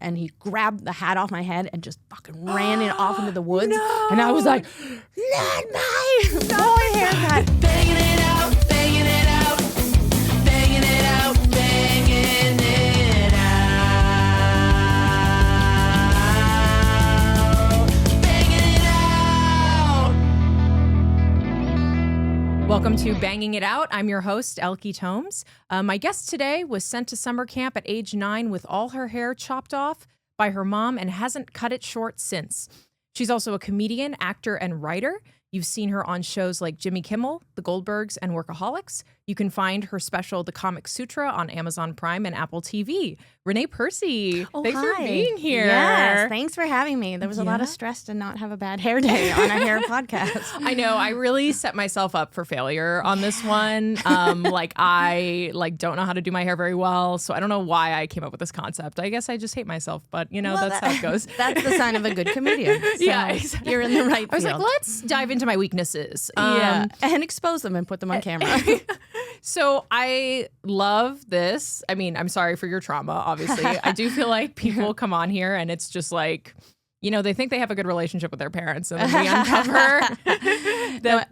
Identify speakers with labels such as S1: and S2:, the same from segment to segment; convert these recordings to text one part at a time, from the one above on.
S1: and he grabbed the hat off my head and just fucking ran it off into the woods. No. And I was like, not my boy haircut.
S2: Banging it out, banging it out, banging it out, banging it out, banging it out.
S3: Welcome to Banging It Out. I'm your host, Elke Thoms. My guest today was sent to summer camp at age 9 with all her hair chopped off by her mom and hasn't cut it short since. She's also a comedian, actor, and writer. You've seen her on shows like Jimmy Kimmel, The Goldbergs, and Workaholics. You can find her special, The Comic Sutra, on Amazon Prime and Apple TV. Renée Percy, thanks for being here.
S1: Yes, thanks for having me. There was a lot of stress to not have a bad hair day on a hair podcast.
S3: I know. I really set myself up for failure on this one. I don't know how to do my hair very well, so I don't know why I came up with this concept. I guess I just hate myself, but that's how it goes.
S1: That's the sign of a good comedian. So
S3: yeah, exactly.
S1: You're in the right field.
S3: I was like, let's dive into my weaknesses.
S1: And expose them and put them on camera.
S3: So I love this. I mean, I'm sorry for your trauma, obviously. I do feel like people come on here and it's just like, they think they have a good relationship with their parents, and then we uncover that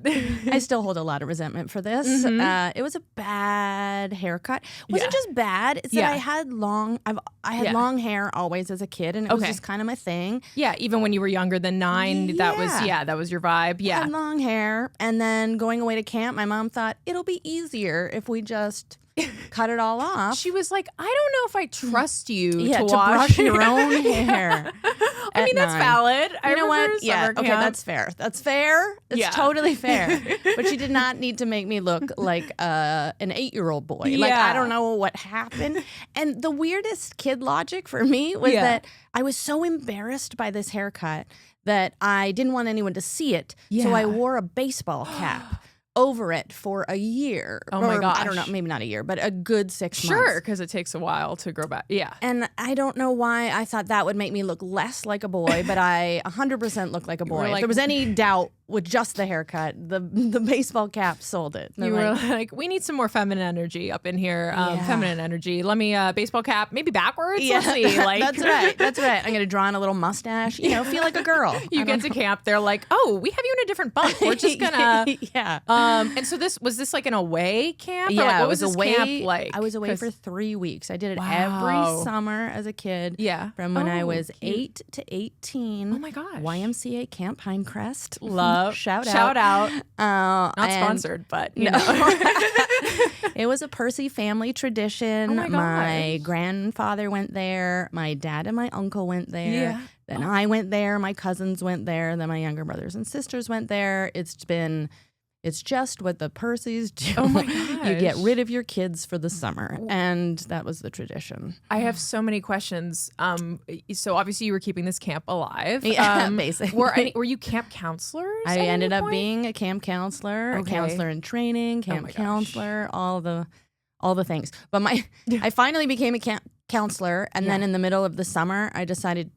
S1: I still hold a lot of resentment for this.
S3: Mm-hmm.
S1: It was a bad haircut. It wasn't just bad. It's that I had long hair always as a kid, and it was just kind of my thing.
S3: Yeah, even when you were younger than 9, that was your vibe. Yeah,
S1: I had long hair, and then going away to camp, my mom thought it'll be easier if we just cut it all off.
S3: She was like, I don't know if I trust you
S1: to
S3: wash
S1: brush your own hair.
S3: I mean, that's valid.
S1: You know what? Yeah, okay, that's fair. That's fair. It's totally fair. But she did not need to make me look like an 8-year-old boy.
S3: Yeah.
S1: Like, I don't know what happened. And the weirdest kid logic for me was that I was so embarrassed by this haircut that I didn't want anyone to see it. Yeah. So I wore a baseball cap over it for a year.
S3: Oh my gosh.
S1: I don't know, maybe not a year, but a good 6 months.
S3: Sure, because it takes a while to grow back. Yeah.
S1: And I don't know why I thought that would make me look less like a boy, but I 100% look like a boy. If there was any doubt with just the haircut, the baseball cap sold it.
S3: You were like, we need some more feminine energy up in here. Feminine energy. Let me, baseball cap, maybe backwards.
S1: Yeah.
S3: Let's see. Like,
S1: That's right. I'm going to draw in a little mustache, feel like a girl.
S3: You get to camp, they're like, oh, we have you in a different bunk. We're just going to.
S1: Yeah.
S3: And so was this like an away camp?
S1: Yeah,
S3: or like, what
S1: it was
S3: this
S1: away.
S3: Camp like?
S1: I was away for 3 weeks. I did it every summer as a kid.
S3: Yeah.
S1: From when I was 8 to 18.
S3: Oh my gosh.
S1: YMCA Camp Pinecrest.
S3: Love.
S1: Shout out.
S3: Not sponsored, but you know.
S1: It was a Percy family tradition.
S3: Oh my gosh.
S1: My grandfather went there. My dad and my uncle went there. Yeah. Then I went there. My cousins went there. Then my younger brothers and sisters went there. It's just what the Percys do.
S3: Oh my gosh.
S1: You get rid of your kids for the summer. And that was the tradition.
S3: I have so many questions. So obviously you were keeping this camp alive.
S1: Yeah, basically.
S3: Were you camp counselors?
S1: I ended up being a camp counselor, a counselor in training, camp counselor, all the things. But I finally became a camp counselor. And then in the middle of the summer, I decided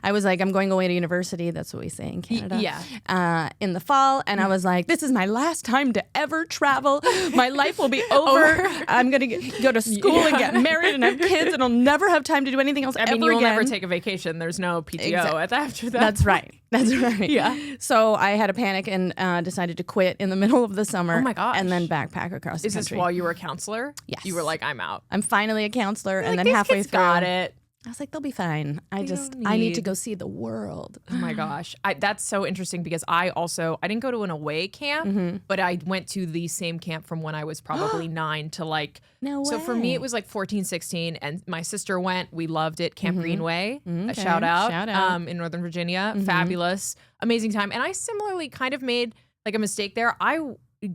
S1: I was like, I'm going away to university. That's what we say in Canada.
S3: Yeah.
S1: In the fall. And I was like, this is my last time to ever travel. My life will be over. I'm going to go to school and get married and have kids, and I'll never have time to do anything else
S3: you will never take a vacation. There's no PTO after that.
S1: That's right.
S3: Yeah.
S1: So I had a panic and decided to quit in the middle of the summer.
S3: Oh my gosh.
S1: And then backpack across the country.
S3: Is this while you were a counselor?
S1: Yes.
S3: You were like, I'm out.
S1: I'm finally a counselor.
S3: You're
S1: and
S3: like,
S1: then halfway through.
S3: Got it.
S1: I was like, they'll be fine. I need to go see the world.
S3: Oh my gosh. That's so interesting because I didn't go to an away camp, but I went to the same camp from when I was probably 9 to like,
S1: no way.
S3: So for me, it was like 14, 16, and my sister went. We loved it. Camp Greenway, a shout out. In Northern Virginia. Fabulous, amazing time. And I similarly kind of made like a mistake there.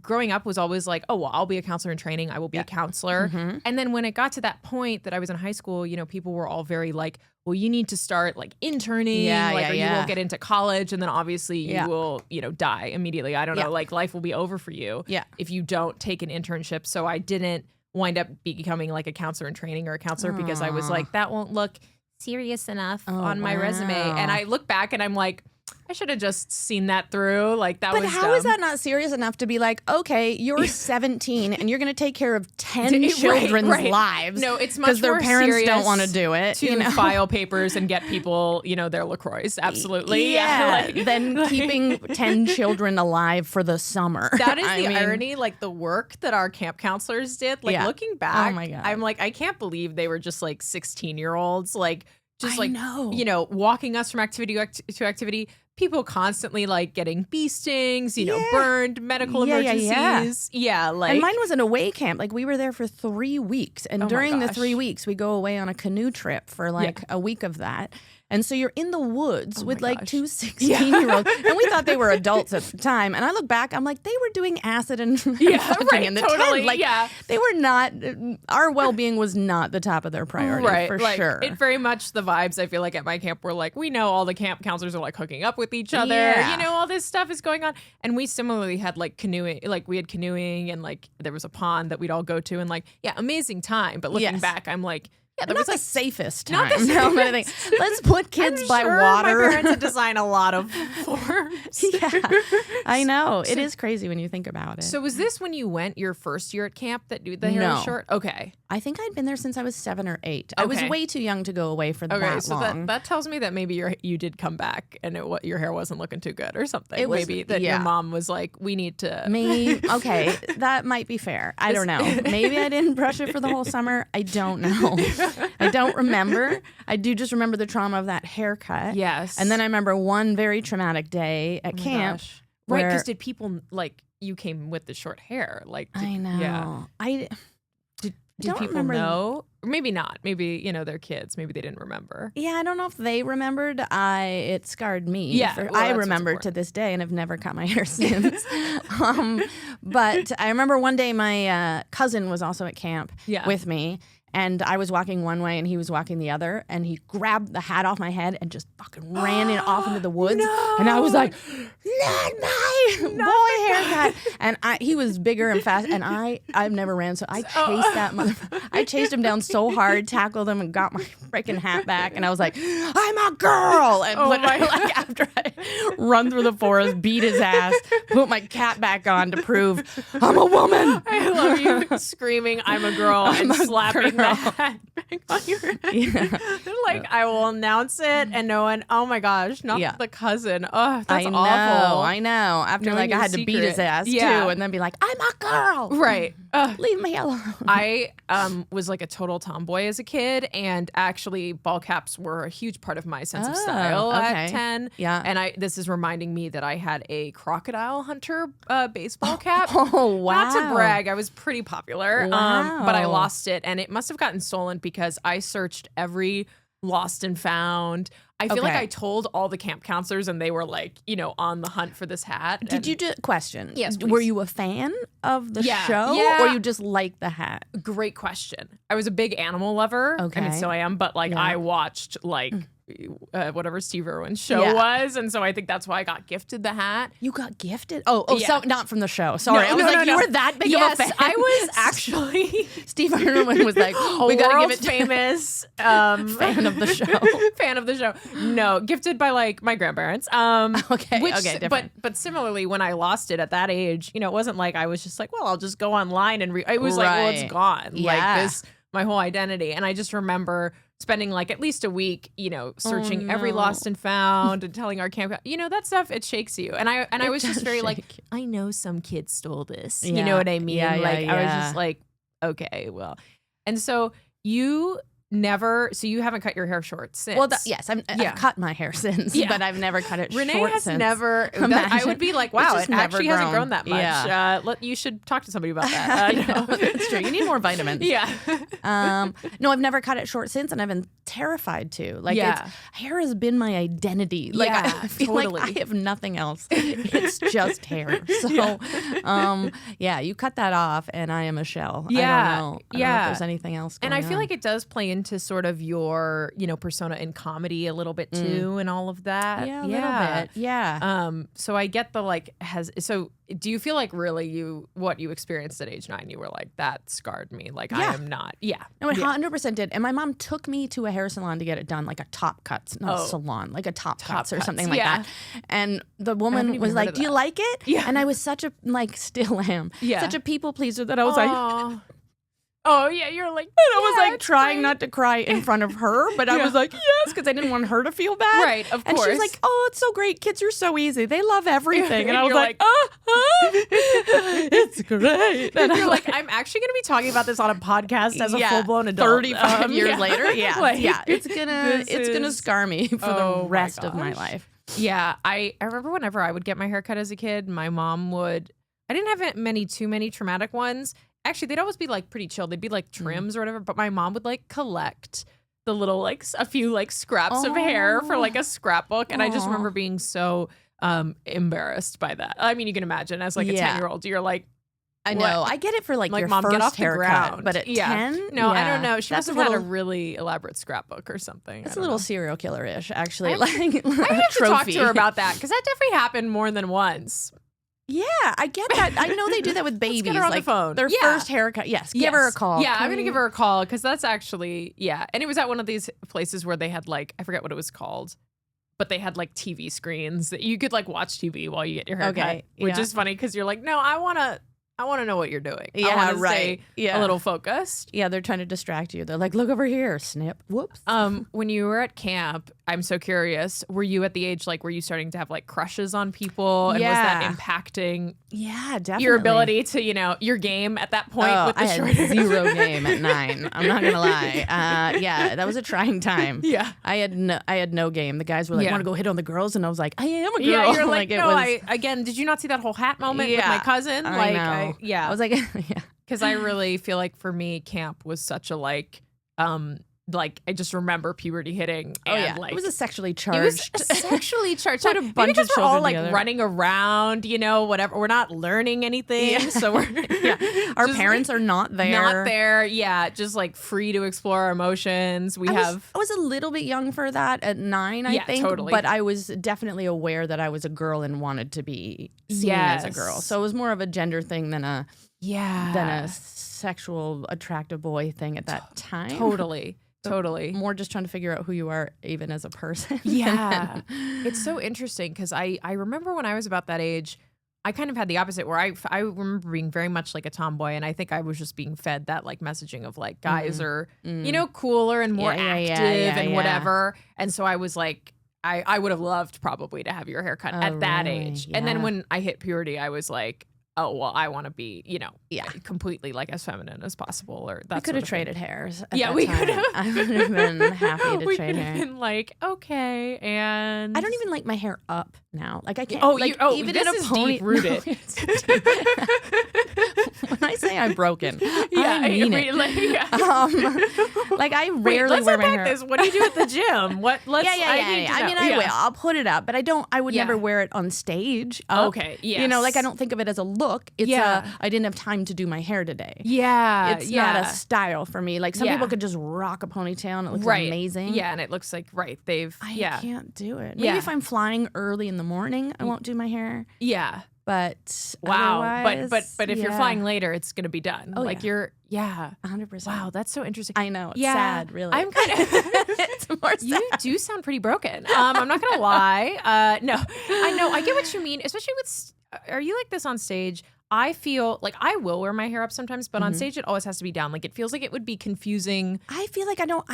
S3: Growing up was always like, oh, well, I'll be a counselor in training. I will be a counselor. And then when it got to that point that I was in high school, people were all very like, well, you need to start like interning, or you won't get into college. And then obviously you will, die immediately. I don't know, like life will be over for you if you don't take an internship. So I didn't wind up becoming like a counselor in training or a counselor because I was like, that won't look serious enough on my resume. And I look back and I'm like, I should have just seen that through. Like that
S1: But
S3: was
S1: how
S3: dumb.
S1: is that not serious enough to be like, okay, you're 17 and you're going to take care of 10 children's lives?
S3: No, it's much
S1: because their
S3: more
S1: parents don't
S3: serious
S1: want to do it.
S3: to file papers and get people, their LaCroix. Absolutely.
S1: Yeah. Then keeping 10 children alive for the summer.
S3: That is the irony, like the work that our camp counselors did. Like looking back,
S1: oh my God.
S3: I'm like, I can't believe they were just like 16-year-olds, like just
S1: I
S3: like
S1: know.
S3: walking us from activity to activity. People constantly like getting bee stings, burned, medical emergencies. Yeah, like
S1: and mine was an away camp. Like we were there for 3 weeks, and during the
S3: gosh.
S1: 3 weeks, we go away on a canoe trip for like a week of that. And so you're in the woods with like two 16-year-olds. And we thought they were adults at the time. And I look back, I'm like, they were doing acid and fucking in the tent. Like, they were not, our well-being was not the top of their priority, for sure.
S3: It very much the vibes I feel like at my camp were like, we know all the camp counselors are like hooking up with each other.
S1: Yeah.
S3: All this stuff is going on. And we similarly had like canoeing, like we had canoeing and like there was a pond that we'd all go to and like, amazing time. But looking back, I'm like,
S1: that was the safest time.
S3: Not the safest.
S1: Let's put kids by water.
S3: My parents had designed a lot of forms.
S1: I know. It is crazy when you think about it.
S3: So was this when you went your first year at camp that the hair was short? Okay.
S1: I think I'd been there since I was 7 or 8. I was way too young to go away for that long.
S3: That tells me that maybe you did come back and your hair wasn't looking too good or something.
S1: Maybe
S3: that your mom was like, we need to.
S1: Okay, that might be fair. I don't know. Maybe I didn't brush it for the whole summer. I don't know. I don't remember. I do just remember the trauma of that haircut.
S3: Yes.
S1: And then I remember one very traumatic day at camp.
S3: Right, because did people, like, you came with the short hair? Like,
S1: I know.
S3: Yeah. Did people know? Maybe not. Maybe, they're kids. Maybe they didn't remember.
S1: Yeah, I don't know if they remembered. It scarred me.
S3: Yeah.
S1: I remember to this day and have never cut my hair since. But I remember one day my cousin was also at camp with me. And I was walking one way and he was walking the other. And he grabbed the hat off my head and just fucking ran it off into the woods.
S3: No.
S1: And I was like, not my boy haircut. And he was bigger and fast. And I've never ran. So I chased that motherfucker. I chased him down so hard, tackled him, and got my freaking hat back. And I was like, I'm a girl. And after I run through the forest, beat his ass, put my cap back on to prove I'm a woman.
S3: I love you screaming, I'm a girl, and slapping the hat back on your head.
S1: Yeah.
S3: Like, I will announce it and no one, oh my gosh, not the cousin. Oh, that's awful.
S1: I know. After I had to beat his ass too and then be like, I'm a girl.
S3: Right.
S1: Leave me alone.
S3: I was like a total tomboy as a kid, and actually ball caps were a huge part of my sense of style at 10.
S1: Yeah.
S3: And this is reminding me that I had a crocodile hunter baseball cap.
S1: Oh, wow.
S3: Not to brag, I was pretty popular,
S1: Wow.
S3: but I lost it, and it must have gotten stolen because I searched every lost and found. I feel like I told all the camp counselors and they were like, on the hunt for this hat.
S1: Did you question?
S3: Yes, please.
S1: Were you a fan of the show?
S3: Yeah.
S1: Or you just liked the hat?
S3: Great question. I was a big animal lover.
S1: Okay.
S3: I mean, so I am, but I watched whatever Steve Irwin's show was. And so I think that's why I got gifted the hat.
S1: You got gifted? So not from the show. Sorry. I was you were that big of a fan?
S3: I was actually.
S1: Steve Irwin was like, we got to give it to
S3: famous
S1: fan of the show.
S3: Fan of the show. No, gifted by my grandparents.
S1: Okay.
S3: Different. But similarly, when I lost it at that age, it wasn't like I was just like, well, I'll just go online and it was like, well, it's gone.
S1: Yeah.
S3: Like this, my whole identity. And I just remember spending at least a week, searching every lost and found and telling our camp, that stuff, it shakes you. And I was just very I know some kids stole this.
S1: Yeah.
S3: You know what I mean?
S1: Yeah,
S3: I was just like, okay, well. And so you haven't cut your hair short since.
S1: Well, yes, I've cut my hair since, but I've never cut it
S3: Renée
S1: short
S3: has
S1: since.
S3: never. I would be like, wow, it actually hasn't grown that much. Yeah. You should talk to somebody about that.
S1: No, that's true. You need more vitamins.
S3: Yeah.
S1: No, I've never cut it short since, and I've been terrified to. Hair has been my identity. I feel like I have nothing else. It's just hair. So, you cut that off, and I am a shell. I don't know if there's anything else going
S3: on. And I feel like it does play into into sort of your, persona in comedy a little bit too and all of that?
S1: Yeah, a little bit. Yeah.
S3: So I get the so do you feel like really what you experienced at age 9, you were like, that scarred me. Like I am not. Yeah.
S1: No, it 100% did. And my mom took me to a hair salon to get it done, like a top cuts, not a salon, like a top cuts or something like that. And the woman was like, do you like it?
S3: Yeah.
S1: And I was such a, still am, such a people pleaser that I was like,
S3: oh yeah, you're like,
S1: and I was like trying not to cry in front of her, but I was like, yes, because I didn't want her to feel bad.
S3: Right, of course.
S1: And she was like, oh, it's so great. Kids are so easy. They love everything. And I was it's great.
S3: And you're like, I'm actually going to be talking about this on a podcast as a full-blown adult.
S1: 35 years later. Yeah. It's gonna scar me for the rest of my life.
S3: Yeah. I remember whenever I would get my hair cut as a kid, my mom would, I didn't have too many traumatic ones. Actually, they'd always be like pretty chill. They'd be like trims or whatever. But my mom would like collect the little a few scraps of hair for like a scrapbook. And I just remember being so embarrassed by that. I mean, you can imagine as like a 10-year-old, you're like,
S1: I know. I get it for like your
S3: mom,
S1: first
S3: get off the
S1: haircut,
S3: ground.
S1: but at 10?
S3: No, I don't know. She must have had a really elaborate scrapbook or something.
S1: It's a little serial killer-ish, actually.
S3: I have to talk to her about that because that definitely happened more than once.
S1: Yeah, I get that. I know they do that with babies.
S3: Let's get her on the phone.
S1: Their first haircut. Yes, give her a call.
S3: Yeah, I'm going to give her a call because that's actually, And it was at one of these places where they had I forget what it was called, but they had TV screens that you could watch TV while you get your haircut, which is funny because you're like, no, I want to know what you're doing. I want to stay a little focused.
S1: Yeah, they're trying to distract you. They're like, look over here, snip. Whoops.
S3: When you were at camp, I'm so curious, were you at the age were you starting to have crushes on people? And was that impacting
S1: definitely
S3: your ability to, your game at that point with the short hair?
S1: I had zero game at 9. I'm not going to lie. That was a trying time.
S3: Yeah.
S1: I had no game. The guys were like, want to go hit on the girls? And I was like, I am a girl.
S3: Yeah, you're like, no, again, did you not see that whole hat moment with my cousin?
S1: I know. I was like,
S3: because I really feel like for me, camp was such a I just remember puberty hitting. And
S1: it was a sexually charged.
S3: It was sexually charged.
S1: Put a bunch of
S3: we're all
S1: together.
S3: running around, whatever. We're not learning anything, so we're
S1: our parents are not there.
S3: Not there, just free to explore our emotions. I
S1: was a little bit young for that at 9, I think.
S3: Totally.
S1: But I was definitely aware that I was a girl and wanted to be seen as a girl. So it was more of a gender thing than a sexual attractive boy thing at that time.
S3: Totally.
S1: More just trying to figure out who you are even as a person.
S3: Yeah. It's so interesting because I remember when I was about that age, I kind of had the opposite where I remember being very much like a tomboy, and I think I was just being fed that messaging of guys are, cooler and more active and whatever. And so I was like, I would have loved probably to have your haircut at that age. Yeah. And then when I hit puberty, I was like, oh, well, I want to be, completely as feminine as possible. Or that
S1: we could have traded hairs.
S3: We could have.
S1: I would have been happy to trade hair.
S3: We could have been okay, and
S1: I don't even like my hair up now. I can't.
S3: Even in a pony rooted.
S1: When I say I'm broken, I mean it. I rarely wear my hair.
S3: This. What do you do at the gym? What?
S1: I mean, I will. I'll put it up, but I don't. I would never wear it on stage.
S3: Okay. Yes.
S1: I don't think of it as a look. It's I didn't have time to do my hair today.
S3: Yeah.
S1: It's not a style for me. Some people could just rock a ponytail and it looks amazing.
S3: Yeah, and it looks I
S1: can't do it. Maybe if I'm flying early in the morning, I won't do my hair.
S3: Yeah.
S1: But
S3: wow. But if you're flying later, it's gonna be done.
S1: Oh,
S3: you're
S1: 100%.
S3: Wow, that's so interesting.
S1: I know. It's sad, really.
S3: I'm kind of
S1: it's more sad.
S3: You do sound pretty broken. I'm not gonna lie. No. I know. I get what you mean, especially with are you like this on stage? I feel I will wear my hair up sometimes, but on stage it always has to be down. It feels like it would be confusing.
S1: I feel like I don't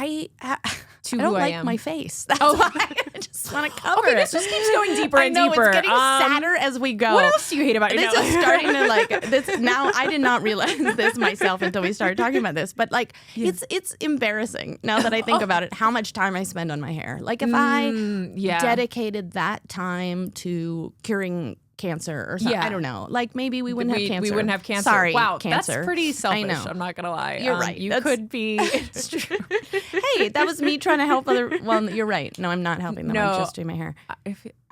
S1: like my face. That's why I just want to cover
S3: it. This just keeps going deeper and deeper.
S1: It's getting sadder as we go.
S3: What else do you hate about
S1: this? Is starting to this. Now I did not realize this myself until we started talking about this. But it's embarrassing now that I think about it. How much time I spend on my hair. If I dedicated that time to curing cancer or something.
S3: Yeah.
S1: I don't know. Like maybe we wouldn't have cancer.
S3: We wouldn't have cancer.
S1: Sorry,
S3: wow,
S1: cancer.
S3: That's pretty selfish.
S1: I know.
S3: I'm not gonna lie.
S1: You're right.
S3: You could be.
S1: It's true. Hey, that was me trying to help other. Well, you're right. No, I'm not helping them.
S3: No.
S1: I'm just doing my hair.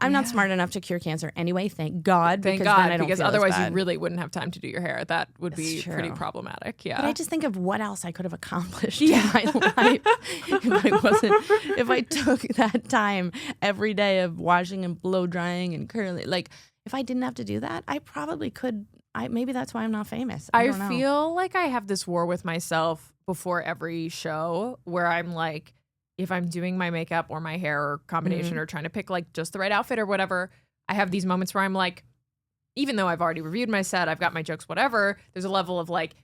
S1: I'm not smart enough to cure cancer anyway. Thank God.
S3: Thank
S1: because
S3: God,
S1: then I don't
S3: because
S1: feel as
S3: otherwise
S1: bad.
S3: you really wouldn't have time to do your hair. That would
S1: That's
S3: be pretty
S1: true.
S3: problematic. Yeah.
S1: But I just think of what else I could have accomplished in my life if I took that time every day of washing and blow drying and curling. Like if I didn't have to do that, I probably could. Maybe that's why I'm not famous. I don't know.
S3: feel like I have this war with myself before every show where I'm like, if I'm doing my makeup or my hair or combination or trying to pick like just the right outfit or whatever, I have these moments where I'm like, even though I've already reviewed my set, I've got my jokes, whatever, there's a level of like,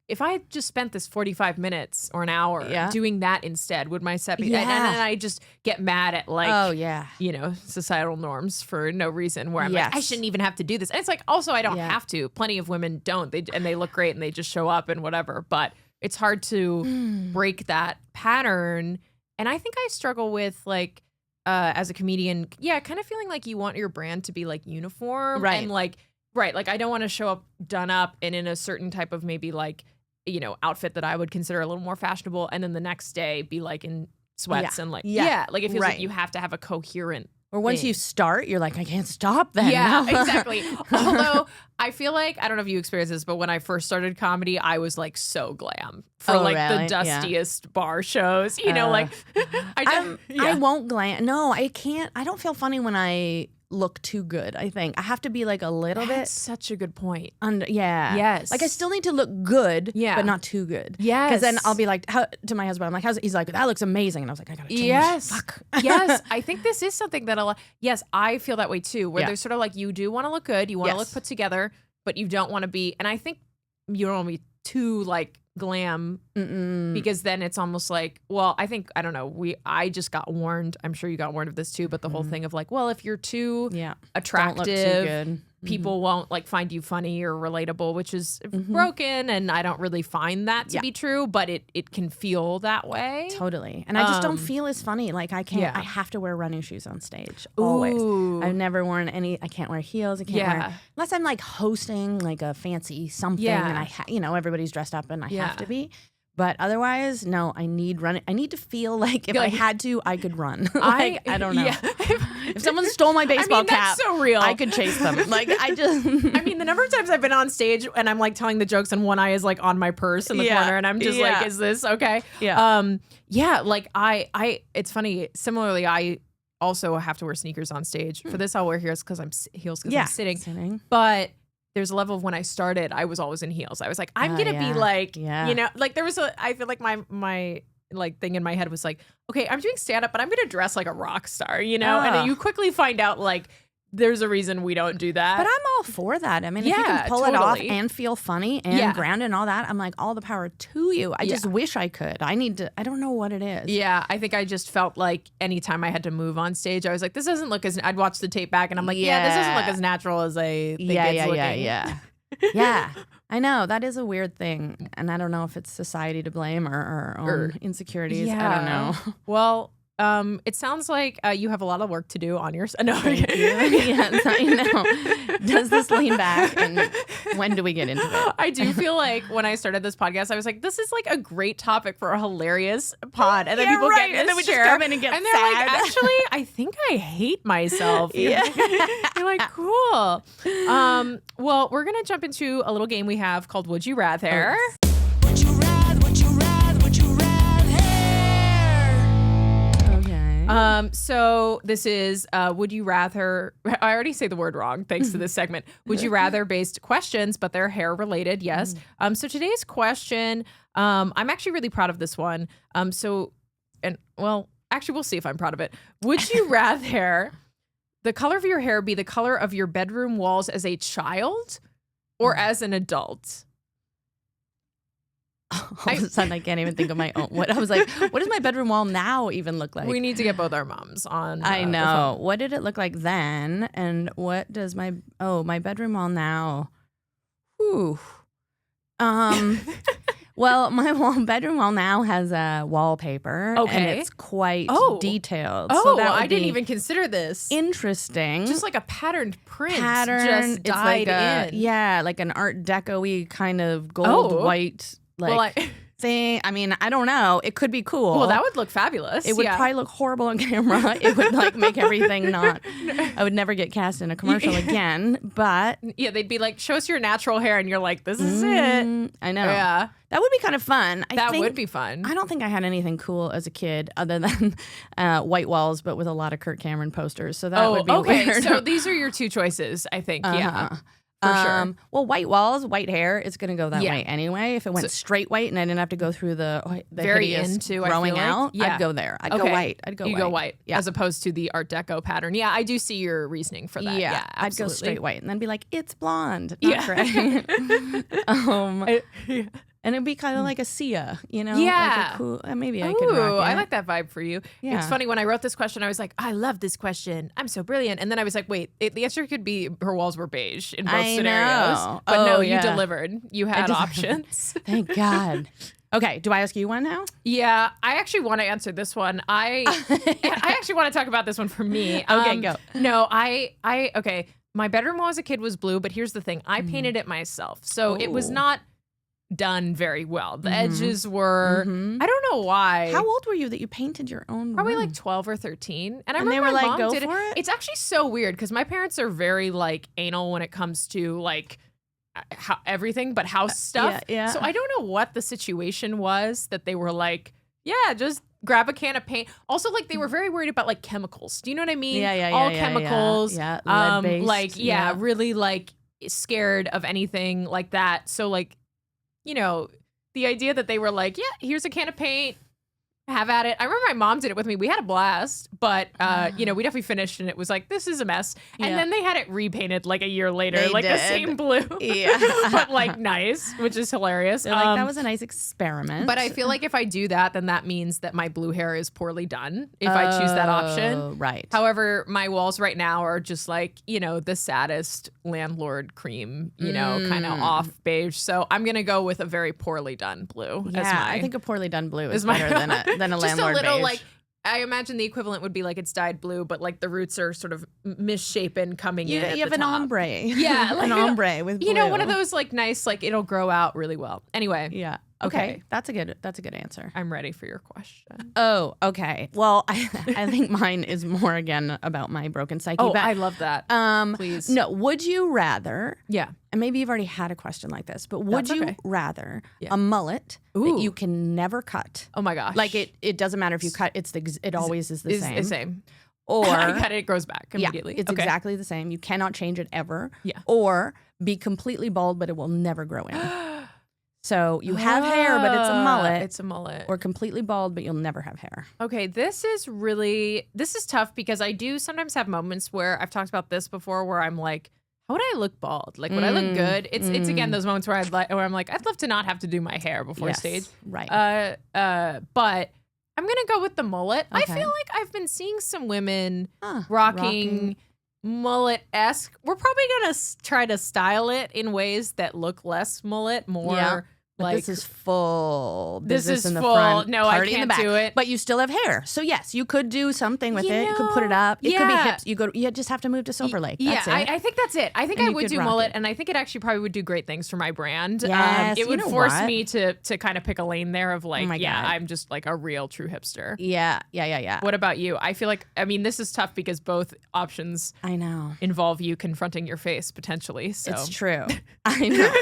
S3: if I just spent this 45 minutes or an hour doing that instead, would my set be?
S1: Yeah.
S3: And then I just get mad at like,
S1: Oh yeah.
S3: you know, societal norms for no reason where I'm like, I shouldn't even have to do this. And it's like, also, I don't have to. Plenty of women don't. And they look great and they just show up and whatever. But it's hard to break that pattern. And I think I struggle with like, as a comedian, kind of feeling like you want your brand to be like uniform.
S1: Right.
S3: And like, like I don't want to show up done up and in a certain type of maybe like, you know, outfit that I would consider a little more fashionable. And then the next day be like in sweats and like, like it feels like you have to have a coherent.
S1: Or once you start, you're like, I can't stop then.
S3: Yeah, exactly. Although I feel like, I don't know if you experienced this, but when I first started comedy, I was like so glam for like the dustiest bar shows. You know, like
S1: I won't glam. No, I can't. I don't feel funny when I look too good. I think I have to be like a little
S3: That's
S1: bit.
S3: such a good point.
S1: Yes. Like I still need to look good, but not too good.
S3: Yes.
S1: Because then I'll be like, to my husband, I'm like, he's like, that looks amazing. And I was like, I gotta change.
S3: Yes.
S1: Fuck.
S3: Yes. I think this is something that yes, I feel that way too, where there's sort of like, you do want to look good, you want to look put together, but you don't want to be, and I think you don't want to be too like glam because then it's almost like, well, I don't know, I just got warned, I'm sure you got warned of this too, but the whole thing of like, well, if you're too attractive,
S1: don't look too good.
S3: People won't like find you funny or relatable, which is broken, and I don't really find that to be true, but it can feel that way.
S1: Totally. And I just don't feel as funny. Like I can't, I have to wear running shoes on stage. Always. I've never worn I can't wear heels. I can't wear, unless I'm like hosting like a fancy something and everybody's dressed up and I have to be. But otherwise, no, I need to feel like if I had to, I could run. I don't know. Yeah. If someone stole my baseball cap,
S3: that's so real.
S1: I could chase them. Like
S3: I mean, the number of times I've been on stage and I'm like telling the jokes and one eye is like on my purse in the corner and I'm just like, is this okay?
S1: Yeah.
S3: Like it's funny. Similarly, I also have to wear sneakers on stage. For this, I'll wear heels because I'm sitting. But there's a level of when I started, I was always in heels. I was like, I'm going to be like, you know, like there was I feel like my like thing in my head was like, okay, I'm doing stand up, but I'm going to dress like a rock star, you know? And then you quickly find out like, there's a reason we don't do that.
S1: But I'm all for that. I mean, if you can pull it off and feel funny and grounded and all that, I'm like, all the power to you. I just wish I could. I don't know what it is.
S3: Yeah, I think I just felt like anytime I had to move on stage, I was like, this doesn't look as, I'd watch the tape back and I'm like, this doesn't look as natural as I think it's looking.
S1: Yeah. I know. That is a weird thing. And I don't know if it's society to blame or our own insecurities. I don't know.
S3: Well, it sounds like you have a lot of work to do on your. No,
S1: yes, I know. Does this lean back, and when do we get into it?
S3: I do feel like when I started this podcast, I was like, "This is like a great topic for a hilarious pod," and then people get in this
S1: and then we
S3: chair,
S1: just come in and get
S3: and they're
S1: sad.
S3: like, "Actually, I think I hate myself." You're like, "Cool." Well, we're gonna jump into a little game we have called "Would You Rather."
S2: Would you rather? Would you rather? Would you rather?
S3: So this is would you rather, I already say the word wrong thanks to this segment, would you rather based questions, but they're hair related, yes. So today's question, I'm actually really proud of this one. Actually we'll see if I'm proud of it. Would you rather the color of your hair be the color of your bedroom walls as a child or as an adult?
S1: All of a sudden, I can't even think of my own. What I was like, what does my bedroom wall now even look like?
S3: We need to get both our moms on.
S1: I know. What did it look like then? And what does my bedroom wall now? Whew. Well, my bedroom wall now has a wallpaper.
S3: Okay.
S1: And it's quite detailed.
S3: Oh,
S1: so that would
S3: I didn't
S1: be
S3: even consider this.
S1: interesting.
S3: Just like a patterned print.
S1: Pattern.
S3: Just dyed in.
S1: Yeah, like an Art Deco-y kind of gold white thing. I mean, I don't know. It could be cool.
S3: Well, that would look fabulous.
S1: It would probably look horrible on camera. It would like make everything not. I would never get cast in a commercial again. But
S3: yeah, they'd be like, "Show us your natural hair," and you're like, "This is it."
S1: I know.
S3: Yeah,
S1: that would be kind of fun.
S3: That would be fun.
S1: I don't think I had anything cool as a kid other than white walls, but with a lot of Kirk Cameron posters. So that would be weird.
S3: So these are your two choices, I think. Yeah. For sure.
S1: Well, white walls, white hair, it's going to go that way anyway. If it went straight white and I didn't have to go through the
S3: very
S1: hideous
S3: into
S1: growing out,
S3: yeah.
S1: I'd go there. I'd go white. I'd go
S3: you
S1: white.
S3: go white as opposed to the Art Deco pattern. Yeah, I do see your reasoning for that. Yeah,
S1: I'd go straight white and then be like, it's blonde, not gray. And it'd be kind of like a Sia, you know?
S3: Yeah.
S1: Like a cool, maybe I could rock it.
S3: I like that vibe for you.
S1: Yeah.
S3: It's funny, when I wrote this question, I was like, I love this question. I'm so brilliant. And then I was like, wait, the answer could be her walls were beige in both scenarios.
S1: Know.
S3: But no, you delivered. You had
S1: just
S3: options.
S1: Thank God. Okay, do I ask you one now?
S3: Yeah, I actually want to answer this one. I actually want to talk about this one for me.
S1: Okay, go.
S3: No, okay. My bedroom wall as a kid was blue, but here's the thing. I painted it myself. So it was not done very well. The edges were, I don't know why.
S1: How old were you that you painted your own
S3: Probably
S1: room?
S3: like 12 or 13. And I
S1: And they
S3: remember
S1: were
S3: my
S1: like,
S3: mom
S1: go
S3: did
S1: for it?
S3: It's actually so weird because my parents are very like anal when it comes to like everything but house stuff.
S1: Yeah.
S3: So I don't know what the situation was that they were like, yeah, just grab a can of paint. Also, like they were very worried about like chemicals. Do you know what I mean?
S1: Yeah.
S3: All chemicals.
S1: Yeah. Lead-based.
S3: Like, really like scared of anything like that. So like, you know, the idea that they were like, yeah, here's a can of paint, have at it. I remember my mom did it with me. We had a blast, but you know, we definitely finished and it was like, this is a mess. And then they had it repainted like a year later,
S1: They
S3: like
S1: did.
S3: the same blue.
S1: Yeah.
S3: But like nice, which is hilarious.
S1: They're like, that was a nice experiment.
S3: But I feel like if I do that, then that means that my blue hair is poorly done if I choose that option.
S1: Right.
S3: However, my walls right now are just like, you know, the saddest landlord cream, you know, kind of off beige. So I'm going to go with a very poorly done blue.
S1: Yeah,
S3: as my,
S1: I think a poorly done blue is
S3: my-
S1: better than a
S3: just
S1: landlord
S3: a little
S1: beige.
S3: like, I imagine the equivalent would be like it's dyed blue, but like the roots are sort of misshapen coming in at
S1: you have
S3: the
S1: an
S3: top.
S1: ombre.
S3: Yeah, like,
S1: an ombre with blue.
S3: You know, one of those like nice, like it'll grow out really well. Anyway.
S1: Yeah.
S3: Okay.
S1: Okay. That's a good answer.
S3: I'm ready for your question.
S1: Oh, okay. Well, I think mine is more again about my broken psyche.
S3: Oh,
S1: but,
S3: I love that. Please.
S1: No, would you rather,
S3: Yeah.
S1: and maybe you've already had a question like this, but would
S3: That's
S1: you
S3: okay.
S1: rather
S3: Yeah.
S1: a mullet
S3: Ooh.
S1: that you can never cut?
S3: Oh my gosh.
S1: Like it doesn't matter if you cut, it always is the same.
S3: The same.
S1: Or
S3: I cut it, it grows back immediately.
S1: Yeah, it's
S3: Okay.
S1: exactly the same. You cannot change it ever.
S3: Yeah.
S1: Or be completely bald, but it will never grow in. So you have hair, but it's a mullet.
S3: It's a mullet.
S1: Or completely bald, but you'll never have hair.
S3: Okay, this is tough because I do sometimes have moments where I've talked about this before where I'm like, how would I look bald? Like, would I look good? It's again those moments where I'm like, I'd love to not have to do my hair before
S1: Yes,
S3: stage.
S1: right.
S3: But I'm gonna go with the mullet. I
S1: Okay.
S3: feel like I've been seeing some women
S1: Huh,
S3: rocking mullet-esque. We're probably gonna try to style it in ways that look less mullet, more
S1: Yeah. But
S3: like
S1: this is full.
S3: This
S1: business
S3: is
S1: in the
S3: full.
S1: front,
S3: No, I
S1: party in the
S3: can't
S1: back.
S3: do it.
S1: But you still have hair, so yes, you could do something with
S3: You
S1: it. You could put it
S3: know,
S1: up. It could be
S3: yeah.
S1: hips. You just have to move to Silver Lake.
S3: Yeah,
S1: That's it.
S3: I think that's it. I think
S1: And
S3: I
S1: you
S3: would
S1: could
S3: do
S1: rock
S3: mullet,
S1: it.
S3: and I think it actually probably would do great things for my brand.
S1: Yes,
S3: It
S1: you
S3: would
S1: know
S3: force
S1: what?
S3: me to kind of pick a lane there of like,
S1: my
S3: yeah,
S1: God.
S3: I'm just like a real true hipster.
S1: Yeah.
S3: What about you? I feel like, I mean, this is tough because both options
S1: I know.
S3: involve you confronting your face potentially. So
S1: It's true. I know.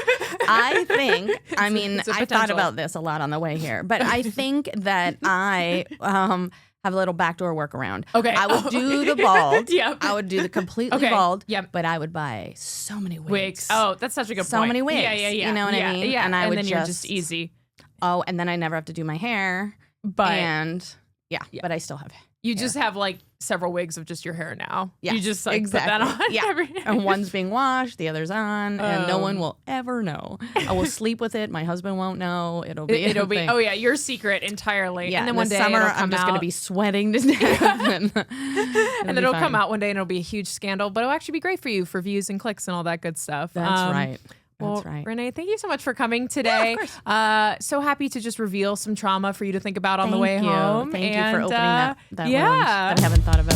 S1: I think, I mean,
S3: it's a
S1: I thought
S3: potential.
S1: about this a lot on the way here, but I think that I have a little backdoor workaround.
S3: Okay.
S1: I would do the bald.
S3: Yep.
S1: I would do the completely
S3: Okay.
S1: bald.
S3: Yep.
S1: But I would buy so many wigs.
S3: wigs. Oh, that's such a good
S1: So
S3: point.
S1: many wigs,
S3: Yeah.
S1: you know what I
S3: yeah,
S1: mean?
S3: Yeah.
S1: And I would
S3: then you're
S1: just-
S3: just easy.
S1: Oh, and then I never have to do my hair.
S3: But
S1: And but I still have
S3: you just have like several wigs of just your hair now.
S1: Yeah,
S3: You just like
S1: exactly.
S3: put that on.
S1: Yeah.
S3: every
S1: and one's being washed, the other's on, and no one will ever know. I will sleep with it. My husband won't know. It'll be
S3: It'll
S1: a
S3: be
S1: thing.
S3: oh yeah, your secret entirely.
S1: Yeah,
S3: and then
S1: in
S3: one
S1: the
S3: day
S1: summer
S3: it'll
S1: I'm
S3: come
S1: just going to
S3: out.
S1: be sweating to death. and
S3: And then it'll come out one day and it'll be a huge scandal, but it'll actually be great for you for views and clicks and all that good stuff.
S1: That's right.
S3: Well,
S1: That's right.
S3: Renée, thank you so much for coming today. So happy to just reveal some trauma for you to think about on the way home.
S1: Thank you for opening that wound
S3: yeah.
S1: that I haven't thought about.